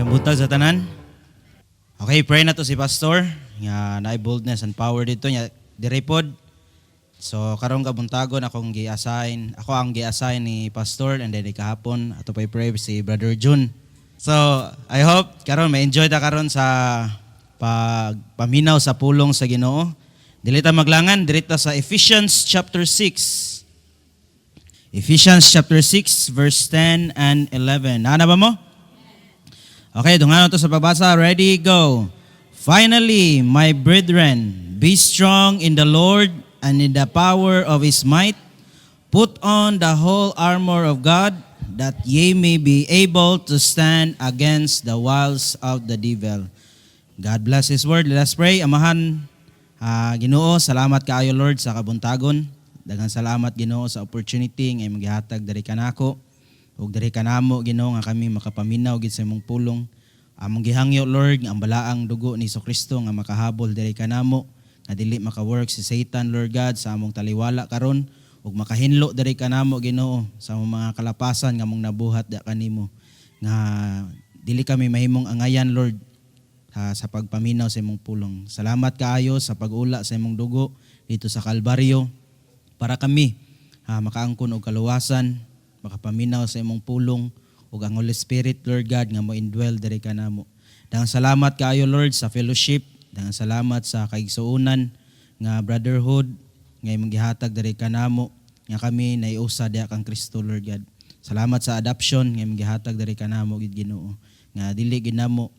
Buntag sa tanan. Okay, pray na to si Pastor. Nga naay boldness and power dito nya direpod. So karong kabuntagon akong gi-assign. Ako ang gi-assign ni Pastor and then kahapon ato pay pray si Brother June. So I hope karon may enjoy ta karon sa pagpaminaw sa pulong sa Ginoo. Dili ta maglangan dirita sa Ephesians chapter 6. Ephesians chapter 6 verse 10 and 11. Nana ba mo? Okay, dungan to sa pagbasa. Ready, go. Finally, my brethren, be strong in the Lord and in the power of His might. Put on the whole armor of God, that ye may be able to stand against the wiles of the devil. God bless His word. Let us pray. Amahan, Ginoo, salamat kaayo Lord sa kabuntagon. Daghang salamat Ginoo sa opportunity nga magihatag diri kanako. Ug diri kanamo Ginoo nga kami makapaminaw gid sa imong pulong. Among gihangyo Lord nga ang balaang dugo ni Kristo nga makahabol diri kanamo nga dili maka-work si Satan Lord God sa among taliwala karon ug makahinlo diri kanamo Ginoo sa among mga kalapasan nga among nabuhat da kanimo nga dili kami mahimong angayan Lord sa pagpaminaw sa imong pulong. Salamat kaayo sa pag-ula sa imong dugo dito sa Kalbaryo para kami makaangkon og kaluwasan, makapaminaw sa imong pulong ug ang Holy Spirit Lord God nga mo indwell diri kanamo. Daghang salamat kaayo Lord sa fellowship, daghang salamat sa kaigsuonan nga brotherhood nga imong gihatag diri kanamo nga kami naiusa diha kang Kristo Lord God. Salamat sa adoption nga imong gihatag diri kanamo gid Ginoo nga dili ginamo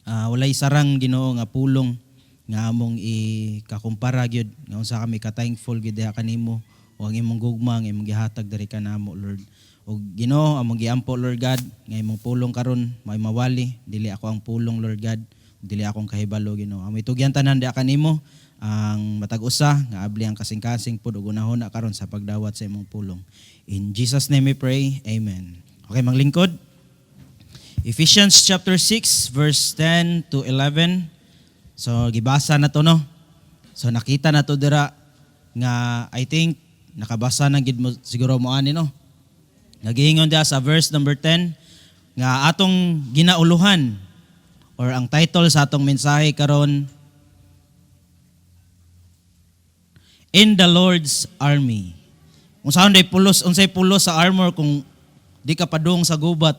walay sarang Ginoo nga pulong nga among ikakumpara gyud nga unsa kami ka-thankful gid diha kanimo o ang imong gugma nga imong gihatag diri kanamo Lord. O Ginoo among giampo Lord God nga imong pulong karon may mawali dili ako ang pulong Lord God dili akong kahibalo Ginoo. Amo itugyan tanan diha kanimo ang matag usa nga abli ang kasing-kasing pud ug unahon karon sa pagdawat sa imong pulong. In Jesus name we pray. Amen. Okay, manglingkod. Ephesians chapter 6 verse 10 to 11. So gibasa na to no. So nakita na to dira nga I think nakabasa na gid mo siguro mo ani no. Nagiingon dia sa verse number 10 nga atong ginauluhan or ang title sa atong mensahe karon In the Lord's Army. Unsay pulos sa armor kung di ka padung sa gubat.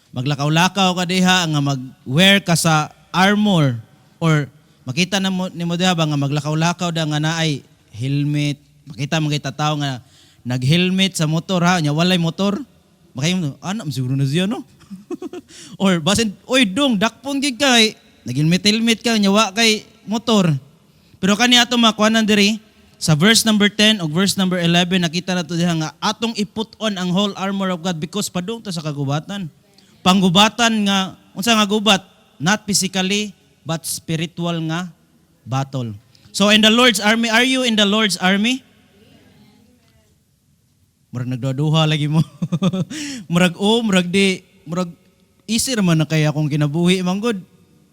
Maglakaw-lakaw ka diha nga mag-wear ka sa armor or makita na mo nimo diha ba nga maglakaw-lakaw da nga naay helmet. Makita mo kita tao nga nag-helmet sa motor ha, nya walay motor. Makayo ana siguro na siya no. Or basin oy dong dakpon gid kay nag-helmet ka nya wa kay motor. Pero kani ato makuanan diri sa verse number 10 o verse number 11 nakita nato diha nga atong i-put on ang whole armor of God because padung ta sa kagubatan. Panggubatan nga unsa nga gubat? Not physically but spiritual nga battle. So in the Lord's army, are you in the Lord's army? Murag nagduduha lagi mo. murag di, murag easy naman na kaya akong kinabuhi manggod.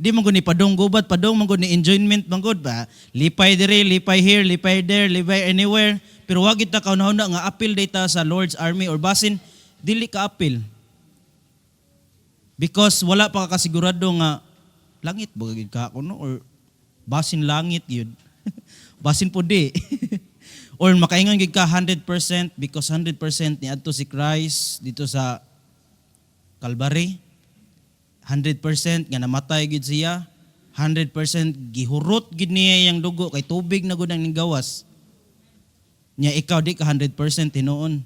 Di man gud ni padong gubat, padong man gud ni enjoyment manggod ba. Lipay diri, lipay here, lipay there, lipay anywhere. Pero wag kita kauna-una nga appeal data sa Lord's army or basin dili ka appeal. Because wala pa ka kasigurado nga langit ba gid ka kuno or basin langit gyud. Basin po di. Or makaingon gid ka 100% because 100% niadto si Christ dito sa Calvary. 100% nga namatay gid siya. 100% gihurot gid niya yang dugo kay tubig na gud ang gawas. Nya ikaw di ka 100% tinuon.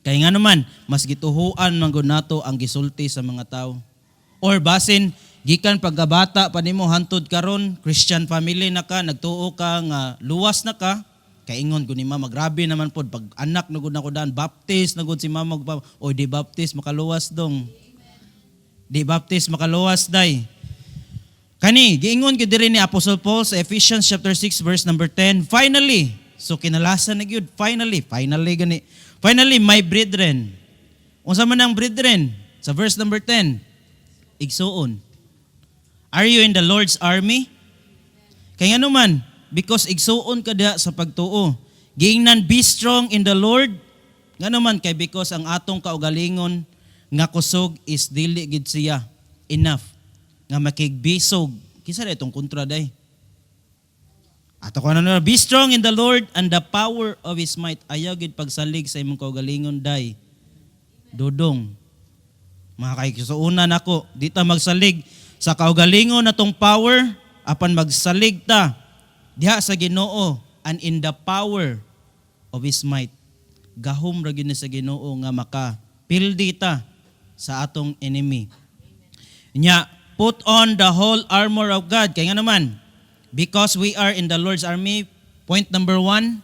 Kay nga naman mas gituhuan man gud nato ang gisulti sa mga tao. Or basin gikan pagkabata pa nimo hantud karon Christian family na ka nagtuo ka nga luwas na ka. Kaingon ko ni mama, grabe naman po, pag anak na gud nako daan, baptist na gud si mama, o di baptist, makaluwas dong. Di baptist, makaluwas day. Kani, giingon ko diri ni Apostle Paul sa Ephesians chapter 6 verse number 10, finally, so kinalasan na gyud, finally gani. Finally, my brethren. Unsa man ang brethren? Sa verse number 10, igsuon. Are you in the Lord's army? Kaya nga naman, because igsuon ka diha sa pagtuo. Giingnan be strong in the Lord. Nga naman kay because ang atong kaugalingon nga kusog is dili gid siya enough nga makigbisog kinsa da itong kontra day. Ato ko na be strong in the Lord and the power of His might. Ayaw gid pagsalig sa imong kaugalingon day. Dudong. Mga kaikisuunan nako, di ta magsalig sa kaugalingon natong power apan magsalig ta diha sa Ginoo and in the power of His might. Gahom ra gyud ni sa Ginoo nga makapildi ta sa atong enemy. Nya, put on the whole armor of God. Kaya nga naman, because we are in the Lord's army, point number 1.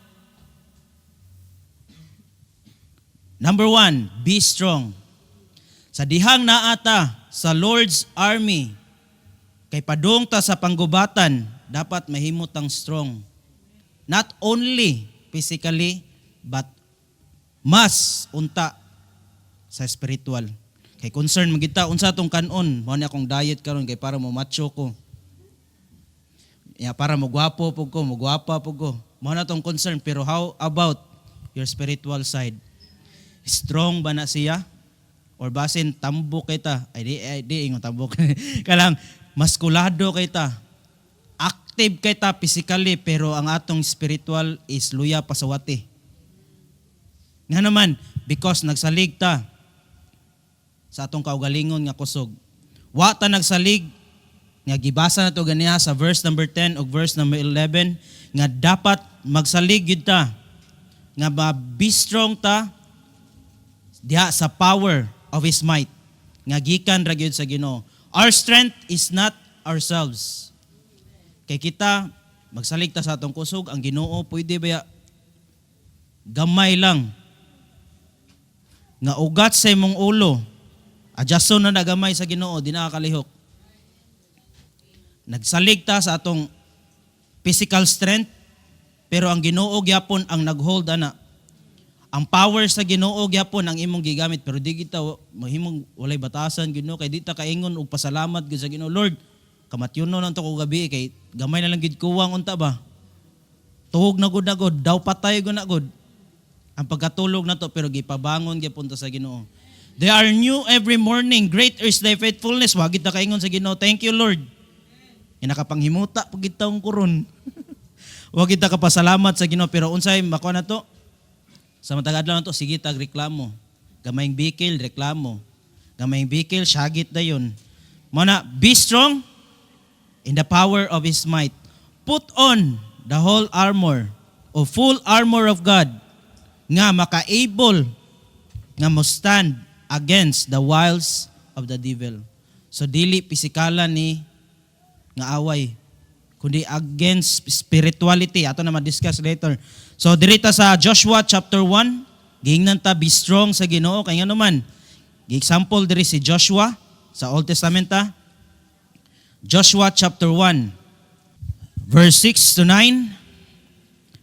Number 1, be strong. Sa dihang naata sa Lord's army, kay padung ta sa panggubatan, dapat mahimot ang strong. Not only physically, but mas unta sa spiritual. Kay concern magita unsa tong kanon, mao ni akong diet karon kay para mo macho ko. Ya para mo gwapo pug ko, mo gwapa pug ko. Mao na tong concern, pero how about your spiritual side? Strong ba na siya? Or basin tambok kita? Ay di ingon tambok. Kalang maskulado kita. Active kita physically, pero ang atong spiritual is luya pasawati. Nga naman, because nagsalig ta sa atong kaugalingon nga kusog. Wa ta nagsalig nga gibasa na to ganiya sa verse number 10 o verse number 11 nga dapat magsalig gyud ta nga be strong ta diha sa power of His might nga gikan ra gyud sa Ginoo. Our strength is not ourselves. Kay kita magsalig ta sa atong kusog, ang Ginoo pwede ba gamay lang nga ugat sa imong ulo. Adjuston na nagamay sa Ginoo, di nakakalihok. Nagsalig ta sa atong physical strength, pero ang Ginoo gyapon ang naghold ana. Ang power sa Ginoo gyapon ang imong gigamit, pero di kita mahimong walay batasan Ginoo kay di ta kaingon og pasalamat gid sa Ginoo. Lord, kamatyonon lang to ko gabi kay gamay na lang gid kuwang unta ba. Tuhog na gud daw patay gud na gud. Ang pagkatulog na to, pero gipabangon gyapon ta sa Ginoo. They are new every morning. Great is thy faithfulness. Wagit na kaingon sa Ginoo. Thank you, Lord. Inakapanghimuta pag gitawng kuron. Wagit na kapasalamat sa Ginoo, pero unsay mako na to? Sa matag adlaw na to, sige tag reklamo. Gamayng bikil, reklamo. Gamayng bikil, syagit dayon. Muna, be strong in the power of His might. Put on the whole armor o full armor of God nga maka-able nga mo stand against the wiles of the devil. So dili pisikalan ni nga away, kundi against spirituality. Ato na ma-discuss later. So dirita sa Joshua chapter 1, giingnan ta be strong sa Ginoo kay ngano man. Gi-example diri si Joshua sa Old Testament ta. Joshua chapter 1 verse 6 to 9.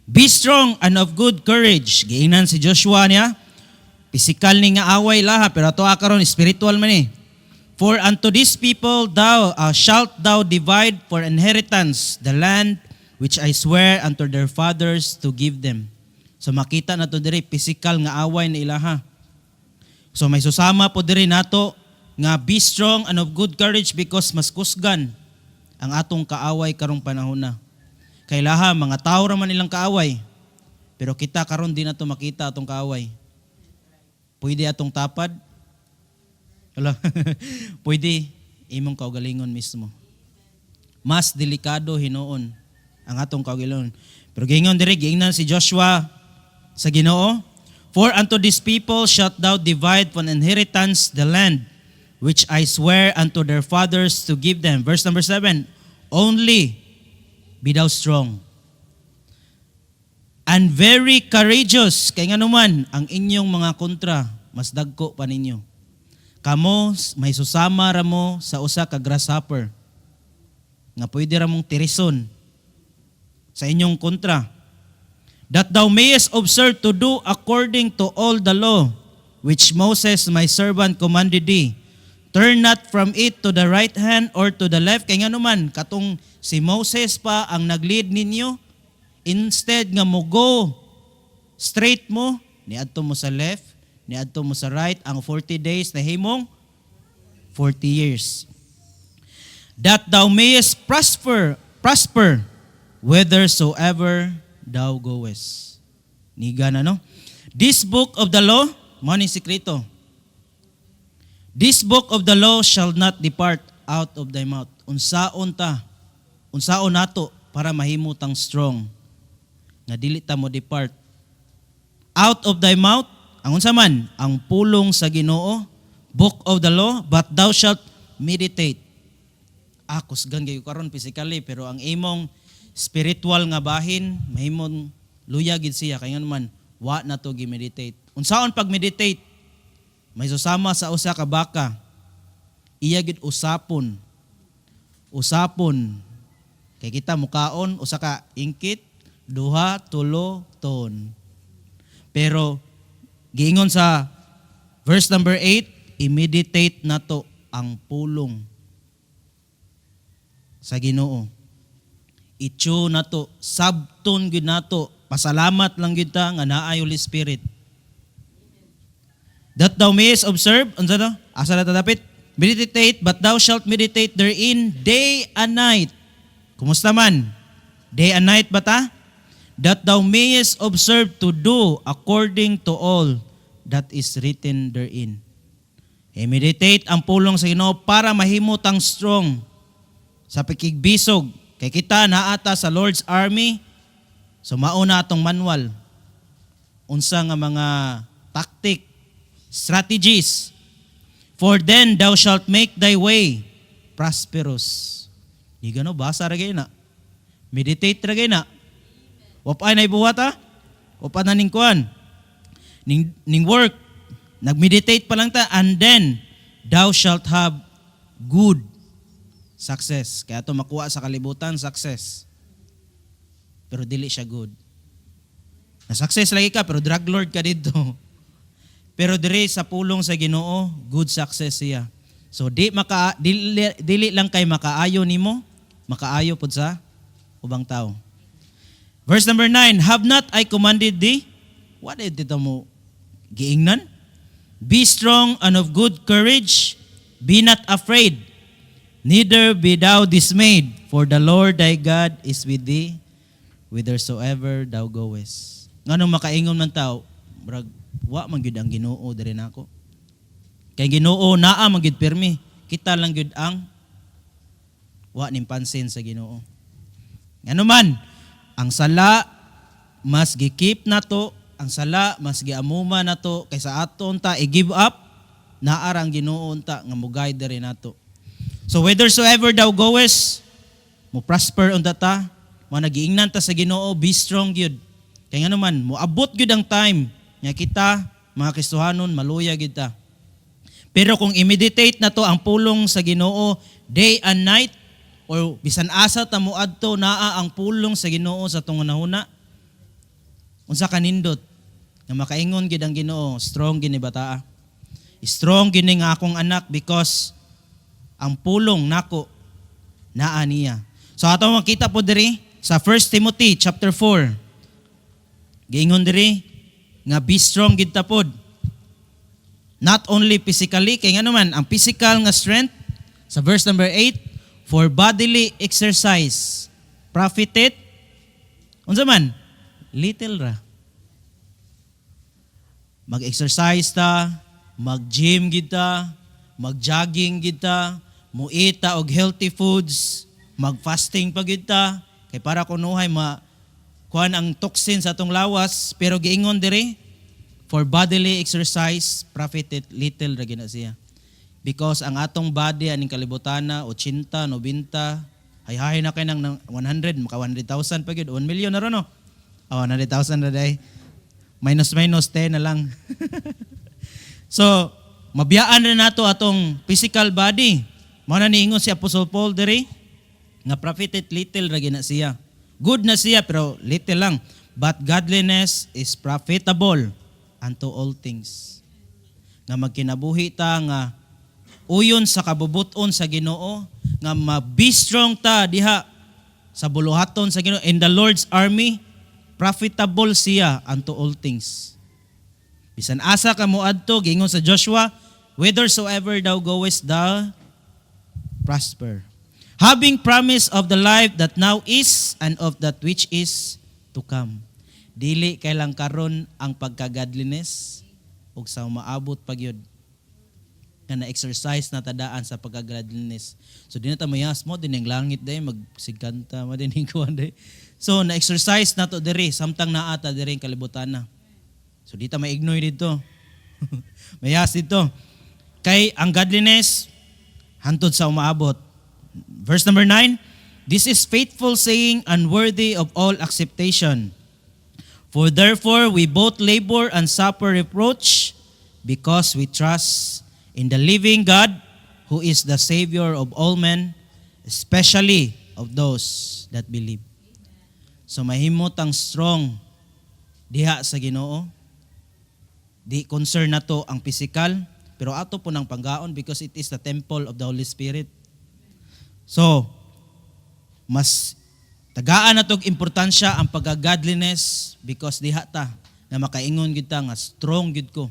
Be strong and of good courage. Giingnan si Joshua niya. Physical ni nga away laha, pero ato karon spiritual man ni. For unto these people thou shalt thou divide for inheritance the land which I swear unto their fathers to give them. So makita na to diri physical nga away na ilaha. So may susama po diri nato nga be strong and of good courage because mas kusgan ang atong kaaway karong panahon na. Kay laha mga tao ra man ilang kaaway. Pero kita karon di na to makita atong kaaway. Pwede atong tapad. Wala. Pwede imong kaugalingon mismo. Mas delikado hinuon ang atong kaugalingon. Pero gingon diri giingnan si Joshua sa Ginoo, for unto these people shalt thou divide for an inheritance the land which I swear unto their fathers to give them. Verse number 7. Only be thou strong and very courageous. Kay nga naman ang inyong mga kontra mas dagko pa ninyo. Kamo may susama ra mo sa usa ka grasshopper nga pwede ra mong tirison sa inyong kontra. That thou mayest observe to do according to all the law which Moses my servant commanded thee. Turn not from it to the right hand or to the left. Kaya nga naman, katong si Moses pa ang nag-lead ninyo, instead nga mo go straight mo, niadto mo sa left, niadto mo sa right, ang 40 days na himong 40 years. that thou mayest prosper whithersoever thou goest. Niga na, no? This book of the law, mo ni sikreto. This book of the law shall not depart out of thy mouth. Unsaon nato para mahimutang strong. Nga dili ta mo depart. Out of thy mouth, ang unsa man, ang pulong sa Ginoo, book of the law, but thou shalt meditate. Kusgan kayo karon physically, pero ang imong spiritual nga bahin, mahimong luya gid siya. Kaya naman, wa na to gi-meditate. Unsaon pag-meditate? May susama sa usa ka baka. Iya gid usapon. Kay kita mukaon, usa ka ingkit, duha, tulo, ton. Pero, giingon sa verse number 8, i-meditate na to ang pulong sa Ginoo. Itsu na to, sabton gid na to, pasalamat lang gid ta nga naay Holy Spirit. That thou mayest observe, unsa to? Asa na tadapit? Meditate, but thou shalt meditate therein day and night. Kumusta man? Day and night ba ta? That thou mayest observe to do according to all that is written therein. Meditate ang pulong sa Ginoo para mahimutang strong sa pakigbisog. Kay kita naata sa Lord's Army, so mauna atong manual. Unsa nga mga tactic, strategies. For then thou shalt make thy way prosperous. Di gano, basa ragay na. Meditate ragay na. Wapay na ibuhat ha? Wapay na ning kuhan. Ning work. Nag-meditate pa lang ta. And then, thou shalt have good success. Kaya ito makuha sa kalibutan, success. Pero dili siya good. Na-success lagi ka, pero drug lord ka dito. Pero dire sa pulong sa Ginoo, good success siya. So dili lang kay makaayo nimo, makaayo pud sa ubang tao. Verse number 9, have not I commanded thee? What dito mo giingnan? Be strong and of good courage, be not afraid, neither be thou dismayed, for the Lord thy God is with thee, whithersoever thou goest. Nganong makaingon man tao, brag, wa man gyud ang Ginoo diri nako. Kay Ginoo naa man gyud pirmi. Kita lang gyud ang wa ning pansin sa Ginoo. Ngano man, ang sala mas gikip nato, ang sala mas giamuma nato kaysa aton ta i-give up, naa ra ang Ginoo ta nga mugay diri nato. So whithersoever thou goest, mo prosper unta ta, mo nagiingnan ta sa Ginoo, be strong gyud. Kay ngano man, moabot gyud ang time nga kita, mga Kristohanon, maluya kita. Pero kung i-meditate na to ang pulong sa Ginoo day and night, or bisan asa ta mo adto naa ang pulong sa Ginoo sa tong nahuna, unsa kanindot nga makaingon gid ang Ginoo, strong gini bata. Strong gini nga akong anak because ang pulong nako naa niya. So ato makita po diri sa 1 Timothy chapter 4. Giingon diri nga be strong gid ta pod. Not only physically, kay nga naman, ang physical nga strength, sa verse number 8, for bodily exercise, profiteth, unsa man, little ra. Mag-exercise ta, mag-gym gid ta, mag-jogging gid ta, muita og healthy foods, mag-fasting pa gid ta, kay para kunuhay kuan ang toxin sa atong lawas, pero giingon diri, for bodily exercise, profiteth little ra gina siya. Because ang atong body, aning kalibutana, 80, 90, hay na kayo ng 100, maka 100,000 pa yun, 1 million na ron, no? 100,000 na day. Minus 10 na lang. So, mabiyaan na nato atong physical body. Mao na niingon si Apostle Paul diri, nga profiteth little ra gina siya. Good na siya, pero little lang. But godliness is profitable unto all things. Nga magkinabuhi ta nga uyon sa kabubuton sa Ginoo, nga ma-be strong ta diha sa buluhaton sa Ginoo. In the Lord's army, profitable siya unto all things. Bisan asa ka mo adto, gingon sa Joshua, whithersoever thou goest, thou prosper. having promise of the life that now is and of that which is to come. Dili kailang karon ang pagka-godliness ug sa maabot pagyud nga na-exercise na tadaan sa pagka-godliness. So di na ta mayas mo din ang langit day magsigkanta mo din kuan day. So na-exercise na to diri samtang naa ta diri ang kalibutan na. So di ta ma-ignore dito. Mayas dito. Kay ang godliness hantod sa umaabot. Verse number 9, this is faithful saying and worthy of all acceptation. For therefore we both labor and suffer reproach because we trust in the living God who is the Savior of all men, especially of those that believe. So mahimot ang strong diha sa Ginoo. Di concern na to ang physical, pero ato po ng panggaon because it is the temple of the Holy Spirit. So, mas tagaan na tog importansya ang pagka-godliness because diha ta na makaingon gid ta nga strong gid ko.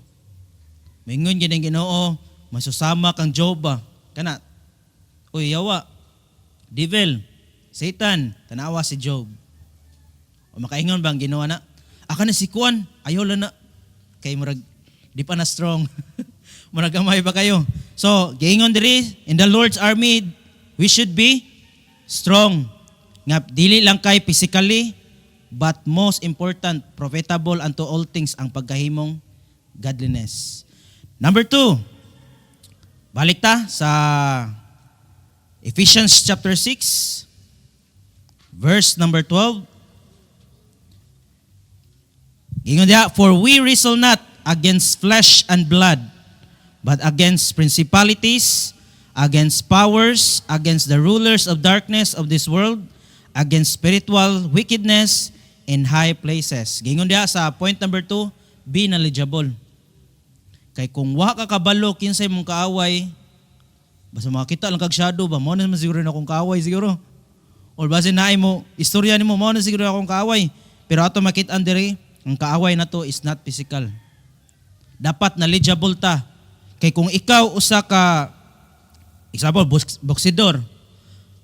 Maingon gid ang Ginoo, masusama kang Job ba? Kana, uy, yawa, devil, Satan, tanawa si Job. O makaingon ba ang ginawa na? Aka na si Kuan, ayaw lang na. Kay murag, di pa na strong. Murag gamay ba kayo? So, giingon diri, in the Lord's army, we should be strong. Nga, dili lang kay physically, but most important, profitable unto all things ang pagkahimong godliness. Number 2, balik ta sa Ephesians chapter 6, verse number 12. Ingon diha, for we wrestle not against flesh and blood, but against principalities, against powers, against the rulers of darkness of this world, against spiritual wickedness in high places. Gingon diha sa point number 2, be knowledgeable. Kay kung wa ka kabalo kinsay mong kaaway, basta makita lang kag shadow ba, mo na siguro na akong kaaway siguro. Or base naay mo, istorya nimo mo na siguro akong kaaway. Pero ato makita diri, ang kaaway na to is not physical. Dapat knowledgeable ta. Kay kung ikaw usa ka, example, boksidor,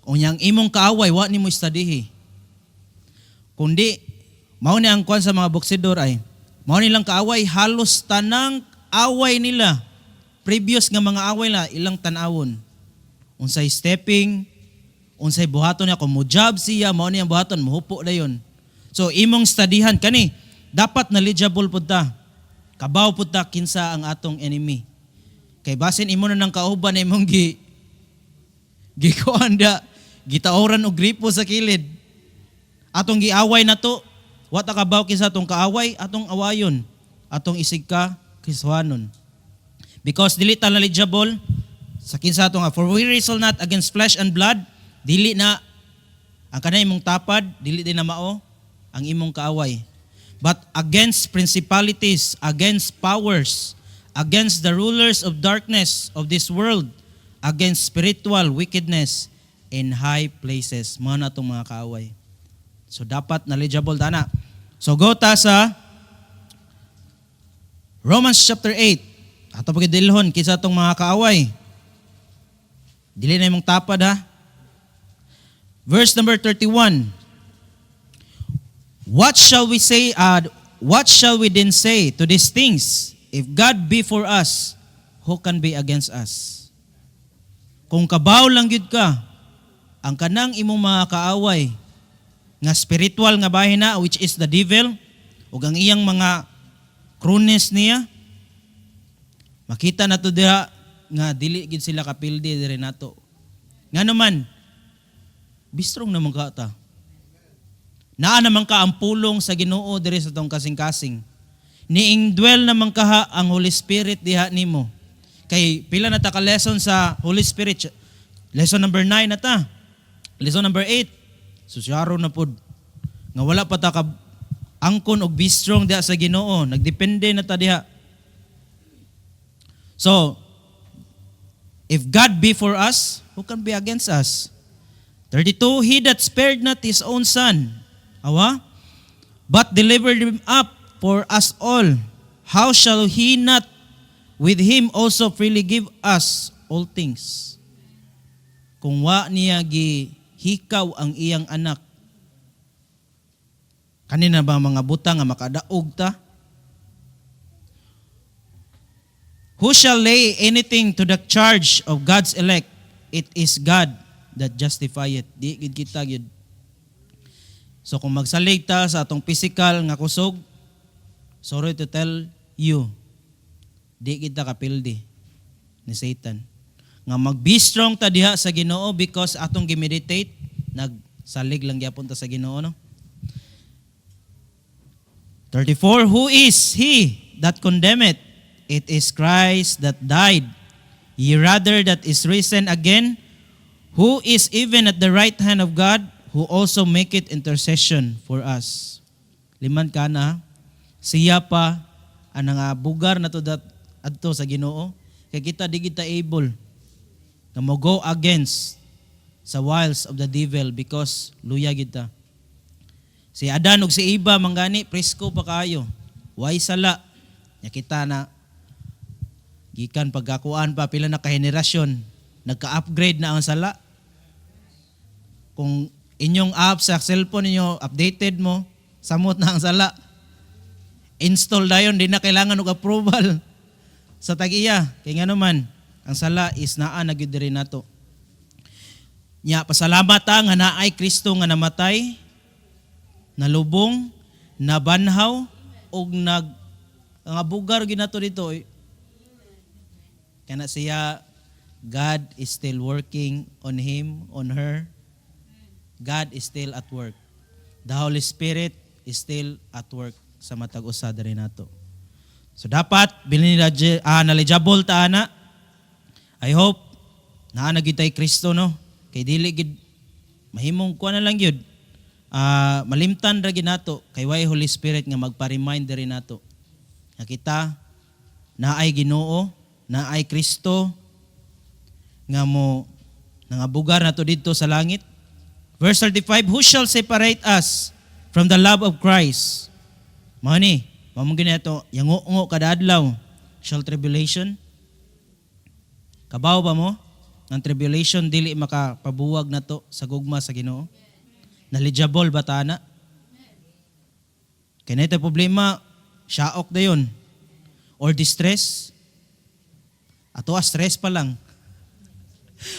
kung yang imong kaaway, wa nimo studihi. Kundi, mao ni ang kwan sa mga boksidor ay, mao nilang kaaway, halos tanang away nila, previous nga mga away na ilang tanawon. Unsay stepping, unsay buhaton niya, kung mo-job siya, mao niyang buhaton, muhupo na yun. So, imong studihan, kani, dapat knowledgeable po ta. Kabaw po ta, kinsa ang atong enemy. Kay basin imo na ng kauban na imong gikuanda, gitaoran o gripo sa kilid. Atong giaway na to, what kabaw kinsa atong kaaway, atong awayon, atong isig ka, Kriswanon. Because dili ta knowledgeable sa kinsa ato nga, for we wrestle not against flesh and blood, dili na ang kanay imong tapad, dili din na mao ang imong kaaway. But against principalities, against powers, against the rulers of darkness of this world, against spiritual wickedness in high places. Mga na itong mga kaaway. So dapat knowledgeable ta na. So go ta sa Romans chapter 8. Ato pagidilhon kinsa tong mga kaaway. Dili na imong tapad ha. Verse number 31. What shall we say? What shall we then say to these things? If God be for us, who can be against us? Kung kabaw lang gyud ka, ang kanang imong mga kaaway nga spiritual nga bahin na, which is the devil, ug ang iyang mga cronies niya, makita na to diha nga dili gid sila kapildi diri nato. Nga naman, bistrong naman ka ta. Naa naman ka ang pulong sa Ginoo diri sa tong kasing-kasing. Ni-indwell naman ka ang Holy Spirit diha nimo. Kay pila na ta ka lesson sa Holy Spirit. Lesson number 9 na ta. Lesson number 8. Susyaro na pod. Nga wala pa ta ka angkon og be strong diha sa Ginoo. Nagdepende na ta diha. So, if God be for us, who can be against us? 32, he that spared not his own son, but delivered him up for us all, how shall he not with him also freely give us all things? kung wa niya gihikaw ang iyang anak, kanina ba mga butang nga makadaog ta? Who shall lay anything to the charge of God's elect? It is God that justifieth. Di gid kita gid. So kung magsalig ta sa atong physical nga kusog, sorry to tell you, di kita kapildi ni Satan. Nga mag-be strong ta diha sa Ginoo because atong gimeditate, nagsalig lang gyapon ta sa Ginoo, no? 34, who is he that condemneth? It is Christ that died, ye rather that is risen again, who is even at the right hand of God, who also maketh intercession for us. Liman ka na, siya pa ang nga bugar na to adto sa Ginoo, kay kita di kita able na mo go against sa wiles of the devil because luya kita. Si Adan ug si Eva manggani presko pa kayo. Way sala. Nya kita na gikan pagkakuan pa pila na ka henerasyon nagka-upgrade na ang sala. Kung inyong app sa cellphone ninyo updated mo, samot na ang sala. Install dayon, di na kailangan og approval sa tag-iya. Kaya nga naman, ang sala is naa na gyud diri nato. Nya pasalamat ta nga naay Kristo nga namatay, nalubong, nabanhaw og nga bugar ginato dito. Kana siya, God is still working on him, on her. God is still at work. The Holy Spirit is still at work sa matag usa diri nato. So dapat knowledgeable ta ana. I hope naa na gyud tay Kristo, no. Kay dili gid mahimong kuan na lang gyud. Malimtan ra gid nato kay way Holy Spirit nga magpa-remind diri nato. Nga kita naay Ginoo, naay Kristo nga mo nangabugar nato didto sa langit. Verse 35, who shall separate us from the love of Christ? Mani, mamong ginato, yango-ngo kada adlaw, shall tribulation? Kabaw ba mo? Ang tribulation dili makapabuwag nato sa gugma sa Ginoo. Knowledgeable ba ta na? Kaya ito problema, shaok dayon. Or distress. Ato stress pa lang.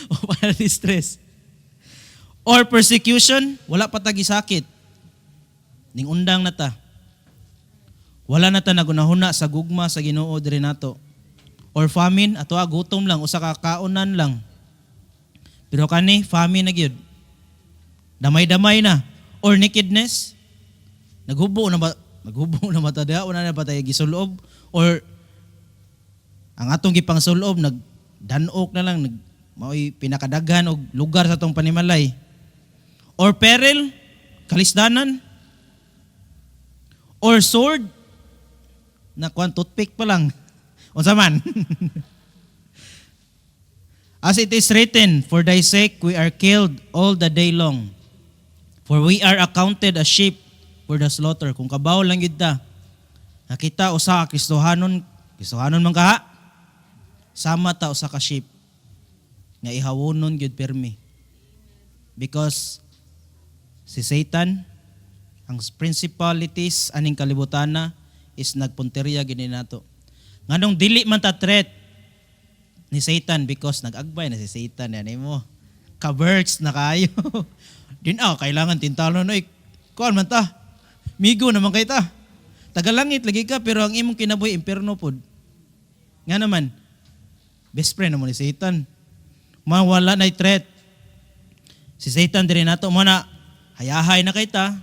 O para distress. Or persecution, wala pa tagi sakit. Ning undang na ta. Wala na ta nagunahuna sa gugma sa Ginoo diri nato. Or famine, ato gutom lang, usa ka kaonan lang. Pero kani, famine na gyud. Damay-damay na. Or nakedness, naghubo na mata diha, una na ba tayo gisulob? Or ang atong gipangsulob, nagdanok na lang, mao'y pinakadaghan og lugar sa atong panimalay. Or peril, kalisdanan. Or sword, na kuan toothpick pa lang. Unsa man? As it is written, for thy sake we are killed all the day long. For we are accounted as sheep for the slaughter. Kung kabaw lang yun ta, nakita usa ka Kristohanon man ka, sama ta usa ka sheep nga ihawonon gyud permi. Because si Satan, ang principalities aning kalibutana is nagpunteriya gini nato. Nganong dili man ta threat ni Satan because nag-agbay na si Satan yan mo. Ka-birds na kayo. Din kailangan tintalon oy. Kuan man ta. Migo naman kay ta. Tagalangit lagi ka pero ang imong kinabuhi imperno pod. Nga naman best friend mo ni Satan. Mawala na threat. Si Satan diri nato mo na hayahay na kay ta.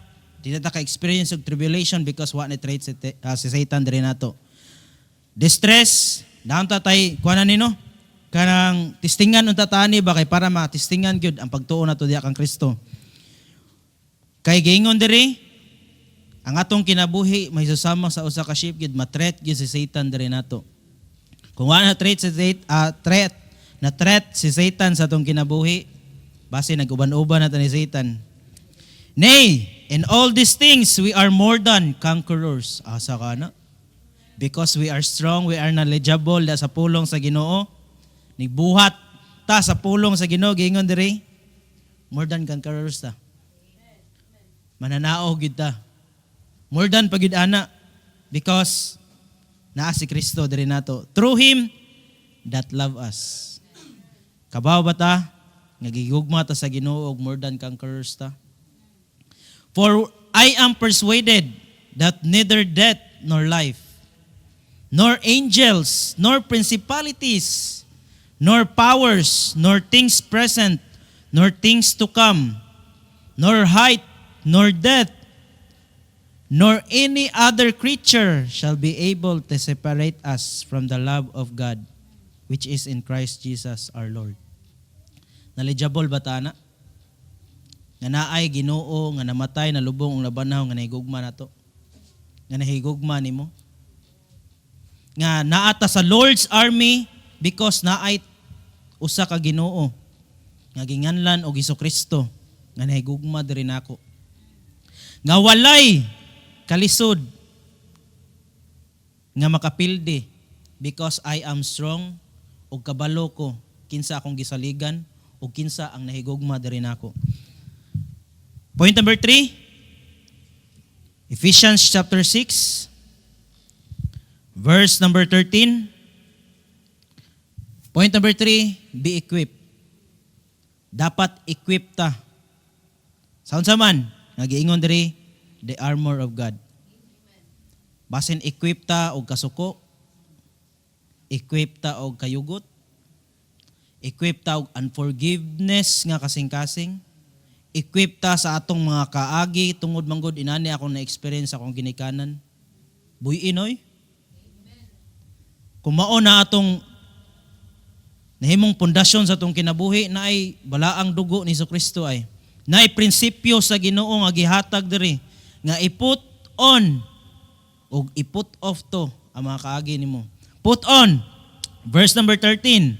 Di na ta ka-experience of tribulation because wa na threat si Satan diri nato. Distress, daan ta tay kuan nino kanang tistingan unta tani ba kay para matistingan gyud ang pagtuo nato diha kang Kristo. Kay giingon diri ang atong kinabuhi may susama sa usa ka sheep gyud ma-threat gyud si Satan diri nato. Kung wala na threat si Satan sa atong kinabuhi, base nag-uban-uban na ni Satan. Nay, in all these things we are more than conquerors. Asa ka na? Because we are strong, we are knowledgeable da sa pulong sa Ginoo. Nigbuhat ta sa pulong sa Ginoo giingon diri, more than conquerors ta. Mananao gid ta. More than pagid ana because naa si Kristo diri nato. Through him that love us. Kabaw ba ta nga gigugma ta sa Ginoo og more than conquerors ta? For I am persuaded that neither death nor life, nor angels, nor principalities, nor powers, nor things present, nor things to come, nor height, nor depth, nor any other creature shall be able to separate us from the love of God, which is in Christ Jesus our Lord. Knowledgeable ba ta na? Nga naay Ginoo, nga namatay, nalubong ang labanaw, nga nahigugma na to. Nga nahigugma ni mo. Nga naata sa Lord's army because naay usa ka Ginoo. Nga ginganlan og Hesukristo, nga nahigugma diri nako. Nga walay kalisod nga makapildi because I am strong ug kabalo ko kinsa akong gisaligan ug kinsa ang nahigugma diri nako. Point number 3, Ephesians chapter 6 verse number 13. Point number 3, be equipped. Dapat equip ta. Saun sa man nga giingon diri, the armor of God. Basin equip ta og kasuko, equip ta og kayugot, equip ta og unforgiveness nga kasing-kasing, equip ta sa atong mga kaagi tungod manggod inani akong na-experience akong ginikanan. Buy-in oy. Kung mao na atong nahimong pundasyon sa atong kinabuhi na ay balaang dugo ni Jesucristo ay na ay prinsipyo sa Ginoo nga gihatag diri nga i-put on o i-put off to ang mga kaagi nimo. Put on. Verse number 13.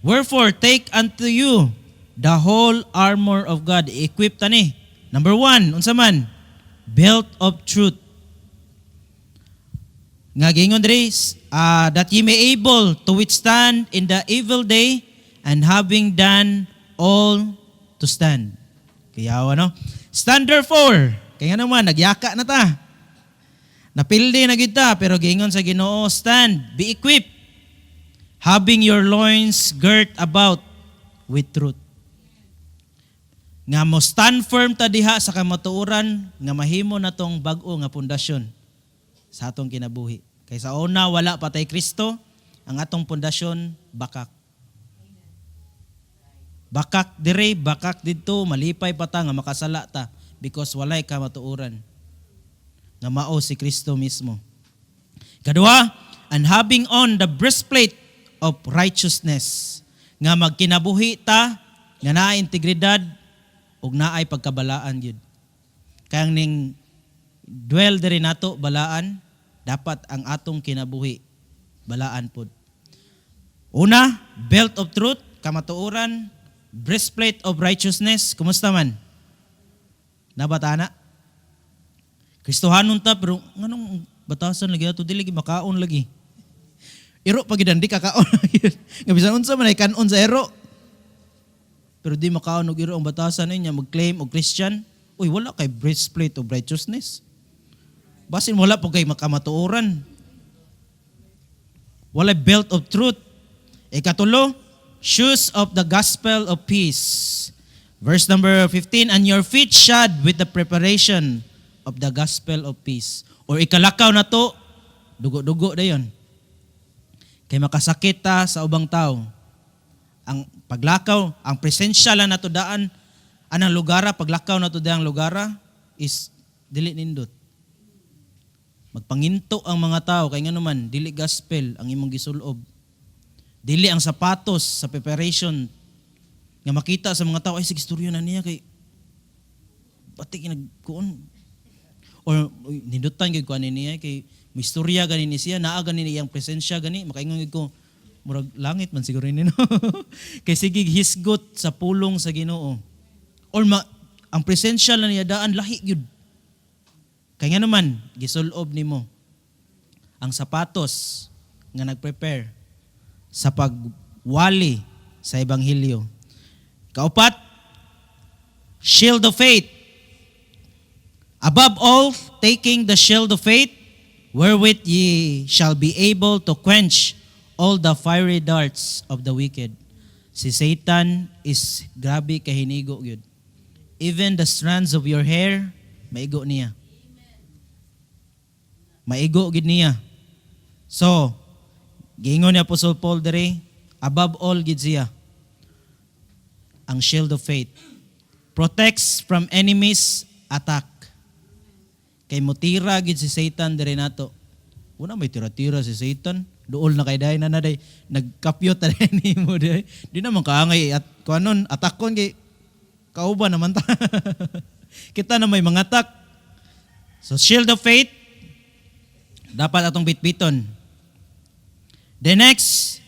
Wherefore take unto you the whole armor of God. Equip ta ni. Number 1, unsa man? Belt of truth. Nga gingon diri that ye may able to withstand in the evil day and having done all to stand. Kaya ano? Stand therefore. Kaya naman, nagyaka na ta. Napildi na kita, pero gingon sa Ginoo, stand, be equipped, having your loins girt about with truth. Nga mo stand firm ta diha sa kamatuoran, nga mahimo na tong bag-o nga pundasyon sa atong kinabuhi. Kaysa una, wala patay Kristo, ang atong pundasyon, bakak. Bakak dire, bakak dito, malipay pa ta, nga makasala ta. Because walay ka matuoran nga mao si Kristo mismo. Kadua, and having on the breastplate of righteousness, nga magkinabuhi ta, nga naay integridad, ug naay pagkabalaan yun. Kaya ning dwell diri nato balaan, dapat ang atong kinabuhi balaan pod. Una, belt of truth, kamatuoran, breastplate of righteousness. Kumusta man? Nabatana? Kristohanon ta, pero nganong batasan lagi ato, dili makaon lagi. Iro pag di kakaon lagi. Nga bisan unsa man ay kanon sa iro. Pero di makaon og iro ang batasan niya mag-claim og Christian. Uy, wala kay breastplate of righteousness. Basin wala po kay makamatuoran. Wala belt of truth. Ikatulo, shoes of the gospel of peace. Verse number 15, and your feet shod with the preparation of the gospel of peace. Or ikalakaw na to, dugo-dugo na yun. Kay makasakit ta sa ubang tao. Ang paglakaw, ang presensya lang na to daan, anang lugara, paglakaw na to daan lugara, is dili nindot. Magpanginto ang mga tao, kay nga naman, dili gospel ang imong gisulob. Dili ang sapatos sa preparation nga makita sa mga tao, ay sige, istorya na niya kay pati kinagkuon. Or nindutan kay kuan niya kay may istorya gani ni siya, naa gani niyang presensya gani, makaingon ko, murag langit man siguro ni no. Kay sige hisgot sa pulong sa Ginoo. Or ang presensya lang niya daan lahi gyud. Kay nga naman gisulob nimo ang sapatos nga nagprepare sa pagwali sa Ebanghelyo. Kaupat, shield of faith. Above all, taking the shield of faith, wherewith ye shall be able to quench all the fiery darts of the wicked. Si Satan is grabe kahinigo yun. Even the strands of your hair, maigo niya. Maigo gid niya. So, giingon ni Apostle Paul dere, above all gid siya, ang shield of faith protects from enemies' attack. Kay mutira gid si Satan dere nato. Una may tira-tira si Satan, duol na kay day na day nagkapyot na nimo day. Di naman kaangay at kuanon atakon kay kauban naman ta. Kita na may mga attack. So shield of faith dapat atong bitbiton. The next,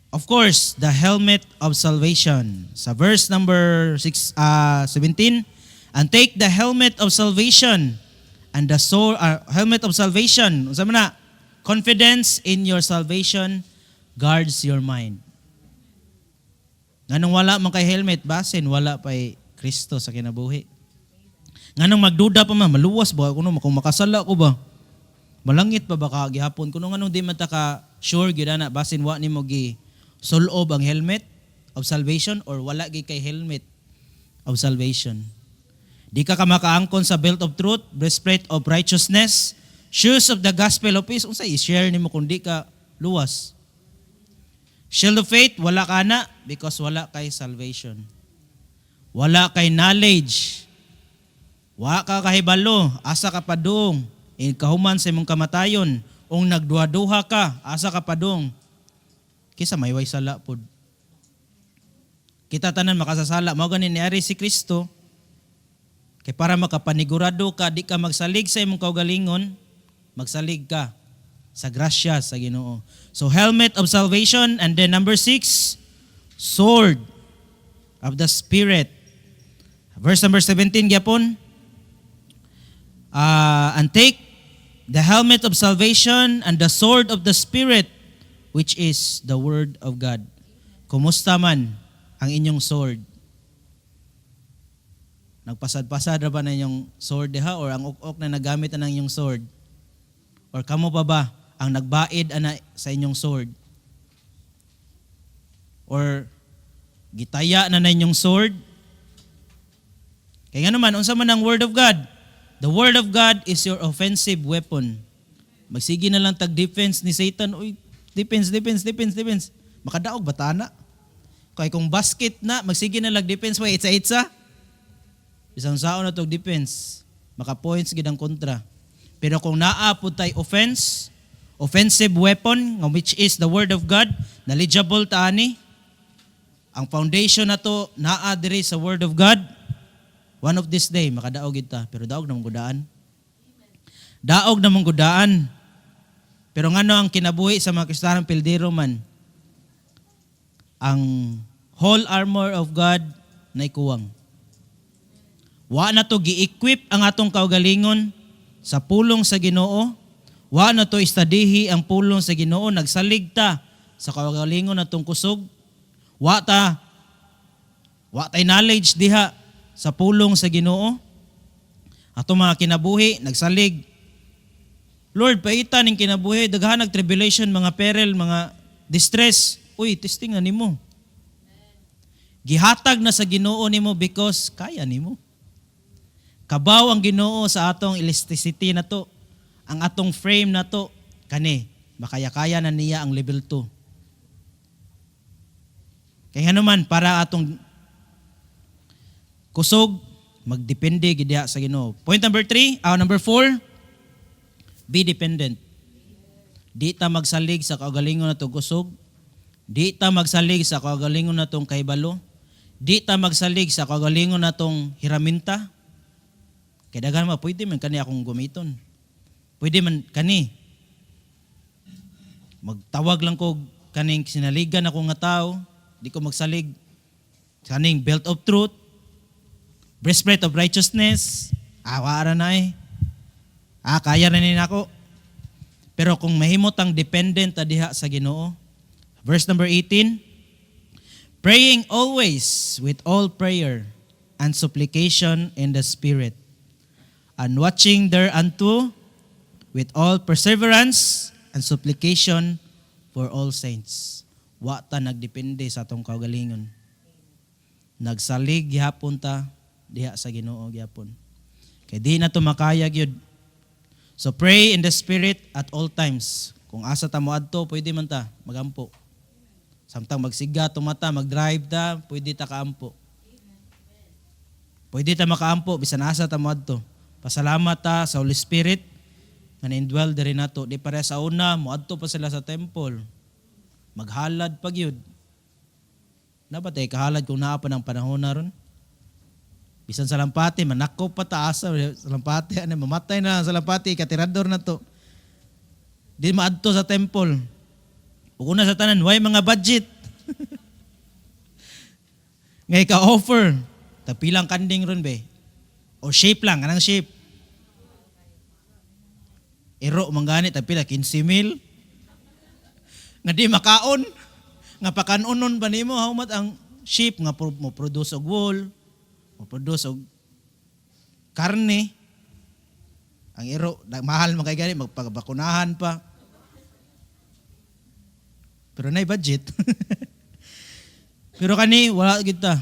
of course, the helmet of salvation. Sa verse number 17, and take the helmet of salvation and the sword, helmet of salvation. Unsa man na? Confidence in your salvation guards your mind. Nganong wala man kay helmet, basin wala pa'y Kristo sa kinabuhi. Nganong magduda pa man, maluwas ba? Kung makasala ko ba? Malangit pa ba gihapon? Kung anong di man ta ka sure gyud ana basin wa nimo gi sulob ang helmet of salvation or wala gi kay helmet of salvation. Di ka makaangkon sa belt of truth, breastplate of righteousness, shoes of the gospel of peace. Unsa i-share nimo kung di ka luwas? Shield of faith wala ka na because wala kay salvation. Wala kay knowledge. Wa ka kahibalo, asa ka padung. In kahuman sa imong kamatayon, ong nagduha-duha ka, asa ka padung. Kisa may way sala pod. Kita tanan makasasala, mao ganin niari si Kristo. Kay para makapanigurado ka, di ka magsalig sa imong kaugalingon, magsalig ka sa grasya sa Ginoo. So helmet of salvation, and then number 6, sword of the Spirit. Verse number 17 gyapon. And take the helmet of salvation and the sword of the Spirit, which is the Word of God. Kumusta man ang inyong sword? Nagpasad-pasad ra ba na inyong sword diha or ang uk-ok na nagamit na ng inyong sword? Or kamo pa ba ang nagbaid ana sa inyong sword? Or gitaya na inyong sword? Kaya nga naman, unsa man ang Word of God? The Word of God is your offensive weapon. Magsige na lang tag-defense ni Satan. Uy, defense. Makadaog batana. Kaya kung basket na, magsige na lang defense. Wait, itsa. Isang sao na tog defense. Maka-points gid ang kontra. Pero kung naapod tay offensive weapon, which is the Word of God, knowledgeable ta ani. Ang foundation na to naa diri sa Word of God. One of this day, makadaog kita. Pero daog namang gudaan. Daog namang gudaan. Pero ngano ang kinabuhi sa mga Kristiyanong pildero man? Ang whole armor of God na ikuwang. Wa na to gi-equip ang atong kaugalingon sa pulong sa Ginoo. Wa na to istadihi ang pulong sa Ginoo. Nagsalig ta sa kaugalingon natong kusog. Wa tay knowledge diha sa pulong sa Ginoo. Ato mga kinabuhi, nagsalig. Lord, paita ning kinabuhi, daghan nag tribulation, mga peril, mga distress. Uy, testing na nimo. Gihatag na sa Ginoo nimo because kaya nimo. Kabaw ang Ginoo sa atong elasticity na to. Ang atong frame na to, kani, makaya-kaya na niya ang level 2. Kaya naman, para atong kusog, magdepende gidya sa Ginoo. Point number 4, be dependent. Di ta magsalig sa kaugalingon natong kusog. Di ta magsalig sa kaugalingon natong kahibalo. Di ta magsalig sa kaugalingon natong hiraminta. Kaya daghan ma, pwede man kani akong gumiton. Pwede man kani. Magtawag lang ko kaning sinaligan ako nga tao. Di ko magsalig. Kaning belt of truth. Breastplate of righteousness, awara na kaya na nina ako. Pero kung mahimot ang dependent diha sa Ginoo, verse number 18, Praying always with all prayer and supplication in the Spirit, and watching thereunto with all perseverance and supplication for all saints. Wa ta nagdepende sa atong kaugalingon. Nagsalig gihapon ta diha sa Ginoo gihapon. Kay di na to makaya gyud. So pray in the Spirit at all times. Kung asa ta moadto, pwede man ta magampo. Samtang magsiga tumata, mag-drive ta, pwede ta kaampo. Pwede ta makaampo bisan asa ta moadto. Pasalamat ta sa Holy Spirit nga na-indwell diri nato. Di pare sa una, moadto pa sila sa temple. Maghalad pag yun. Nabatay kahalad kung naa pa ng panahon na ron. Bisan sa lampati, manako pa taasa. Sa lampati, mamatay na sa lampati, katirador na to. Di maadto sa temple. Ug una sa tanan, why mga budget? Ngay ka-offer. Tapilang kanding ron be. O shape lang, anong shape? Ero, mangganit, tapila, 15,000. Nga di makaon. Nga pakanunon pa nimo haumat ang shape nga mo produce og wool, mo produce og karne. Ang ero, mahal man kay gani magpabakunahan pa. Pero nay budget. Pero kani wala kita.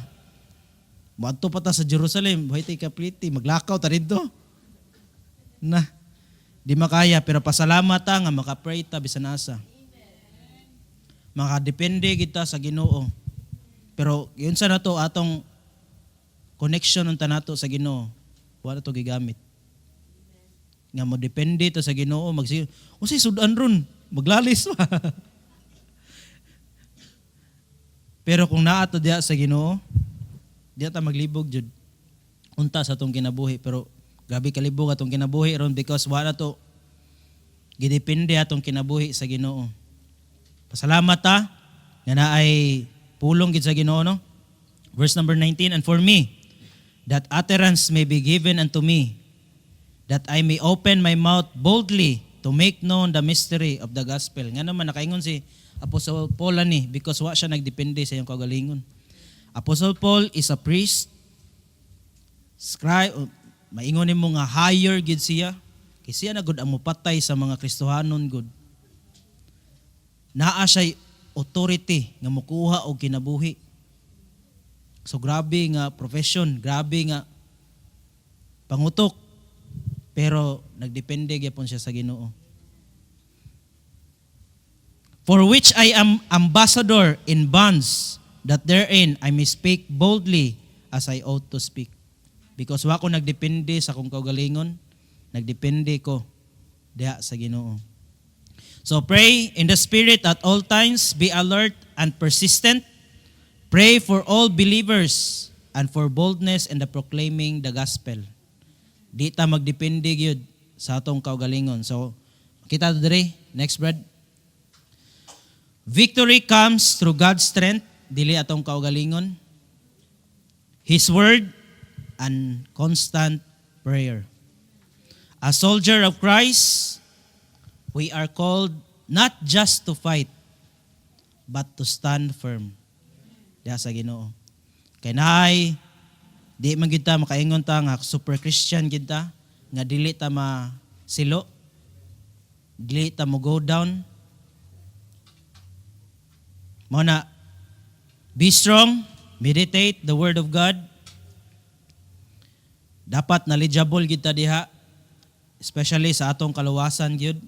Moadto pa ta sa Jerusalem, buhay tay kapliti, maglakaw ta didto. Na, di makaya pero pasalamat ta nga maka-pray ta bisan asa. Makadepende kita sa Ginoo. Pero yun sa nato atong connection unta nato sa Ginoo. Wala to gigamit. Nga mo depende ta sa Ginoo magsi unsay sudan ron, maglalis pa. Pero kung naa to diha sa Ginoo, diya ta maglibog jud unta sa atong kinabuhi. Pero gabi kalibog atong kinabuhi ron because wala to gidepende atong kinabuhi sa Ginoo. Pasalamat ta nga naay pulong gid sa Ginoo no. Verse number 19, and for me that utterance may be given unto me, that I may open my mouth boldly to make known the mystery of the gospel. Nga naman nakaingon si Apostle Paul ani because wa siya nagdepende sa iyang kagalingon. Apostle Paul is a priest, scribe, maingon nimo nga higher gid siya. Kay siya na gud ang mupatay sa mga Kristohanon gud. Naa siya authority nga mukuha og kinabuhi. So grabe nga profession, grabe nga pangutok. Pero nagdepende gyapon siya sa Ginoo. For which I am ambassador in bonds, that therein I may speak boldly as I ought to speak. Because wa ko nagdepende sa kong kaugalingon, nagdepende ko diha sa Ginoo. So pray in the Spirit at all times, be alert and persistent. Pray for all believers and for boldness in the proclaiming the gospel. Di ta magdepende gyud sa atong kaugalingon. So kita diri, next brad. Victory comes through God's strength, dili atong kaugalingon, His word, and constant prayer. A soldier of Christ, we are called not just to fight, but to stand firm. Diya sa Ginoo. Kay naay, di man gid ta makaingon ta nga super Christian gid ta, nga dili ta masilo, dili ta mo go down. Muna, be strong, meditate the word of God. Dapat knowledgeable gid ta diha, especially sa atong kaluwasan gyud.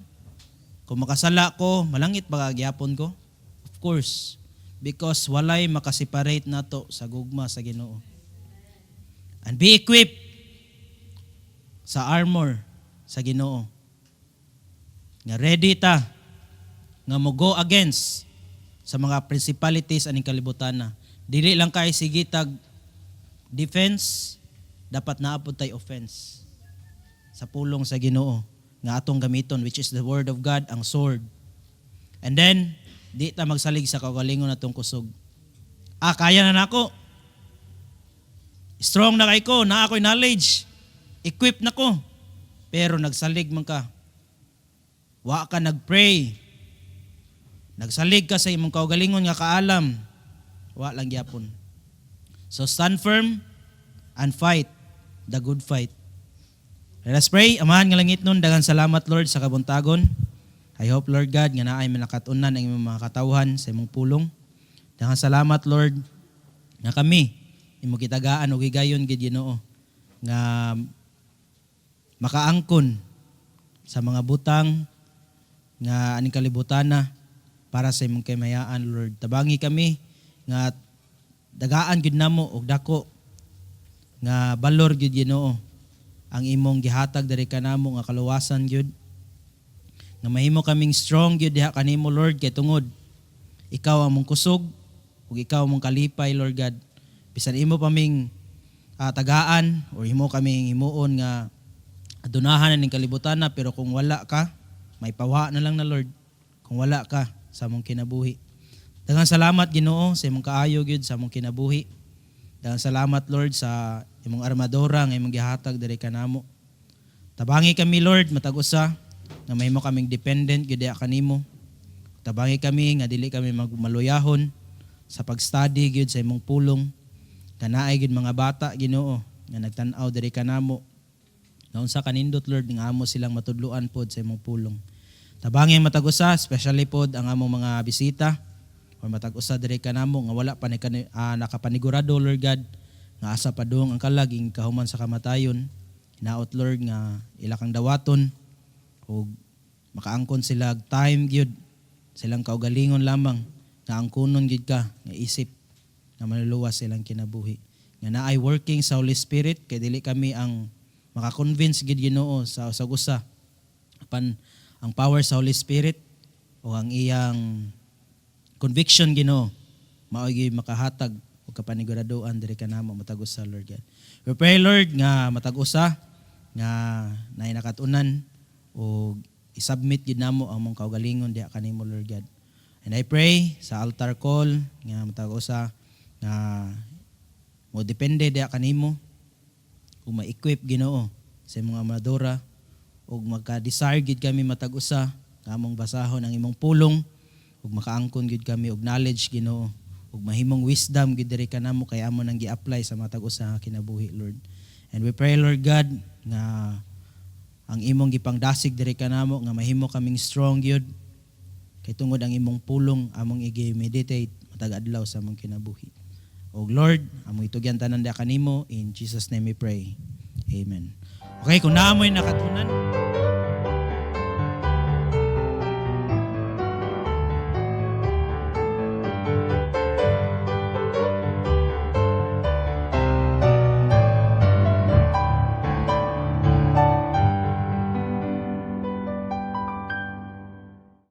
Kung makasala ko, malangit ba gyapon ko? Of course, because walay makaseparate nato sa gugma sa Ginoo. And be equipped sa armor sa Ginoo. Nga ready ta nga mo go against sa mga principalities aning kalibutan na. Dili lang kay sige tag defense, dapat naapod tay offense sa pulong sa Ginoo nga atong gamiton, which is the word of God, ang sword. And then di ta magsalig sa kaugalingon natong kusog. Kaya na nako. Strong na kay ko, na ako'y knowledge. Equipped na ko. Pero nagsalig man ka. Wa ka nagpray. Nagsalig ka sa imong kaugalingon nga kaalam. wa lang gyapon. So stand firm and fight the good fight. Let us pray. Amahan nga langit nun, daghang salamat Lord sa kabuntagon. I hope Lord God nga naay manakatunan ang imong mga katawhan sa imong pulong. Daghang salamat Lord nga kami imo kitagaan og higayon gid Ginoo nga makaangkon sa mga butang nga aning kalibutana para sa imong kamayaan Lord. Tabangi kami nga dagaan gid namo og dako nga balor gid Ginoo ang imong gihatag diri kanamo nga kaluwasan gyud nga mahimo kaming strong gyud diha kanimo Lord kay tungod ikaw ang mong kusog ug ikaw ang mong kalipay Lord God. Bisan imo paming tagaan o imo kaming himuon nga adunahan ning kalibutan na, pero kung wala ka may pawa na lang na Lord kung wala ka sa among kinabuhi. Daghang salamat Ginoo sa imong kaayo gyud sa among kinabuhi. Daghang salamat Lord sa imong armadura nga imong gihatag diri kanamo. Tabangi kami Lord matag usa nga mahimo kaming dependent gyud diha kanimo. Tabangi kami nga dili kami maluyahon sa pag-study gyud sa imong pulong. Kanaay gyud mga bata Ginoo nga nagtan-aw diri kanamo. Nga unsa kanindot Lord nga amo silang matudluan pod sa imong pulong. Tabangi matag usa especially pod ang among mga bisita o matag usa diri kanamo nga wala pa nakapanigurado Lord God nga asa padung ang kalaging kahuman sa kamatayon. Hinaot Lord nga ila kang dawaton ug makaangkon sila time gyud silang kaugalingon lamang nga angkunon gyud ka nga isip nga maluluwas silang kinabuhi. Nga naay working sa Holy Spirit kay dili kami ang maka-convince gid Ginoo sa usag-usa. Apan ang power sa Holy Spirit o ang iyang conviction Ginoo mao gyud makahatag og kapaniguraduan diri kanamo matag usa Lord God. We pray Lord nga matag usa nga naay nakatunan o isubmit gid namo ang mong kaugalingon diha kanimo Lord God. And I pray sa altar call nga matag usa nga mo depende diha kanimo ug ma-equip Ginoo sa imong armadura ug magka-desire gid kami matag usa nga among basahon ang imong pulong ug makaangkon gid kami og knowledge Ginoo ug mahimong wisdom gid diri kanamo kay amo nang gi-apply sa matag usa nga kinabuhi Lord. And we pray Lord God nga ang imong gipangdasig diri kanamo nga mahimo kaming strong gyud kay tungod ang imong pulong among igi-meditate matag adlaw sa among kinabuhi. Og Lord, among itugyan tanan da kanimo in Jesus name we pray. Amen. Okay, kung naamoy nakatunan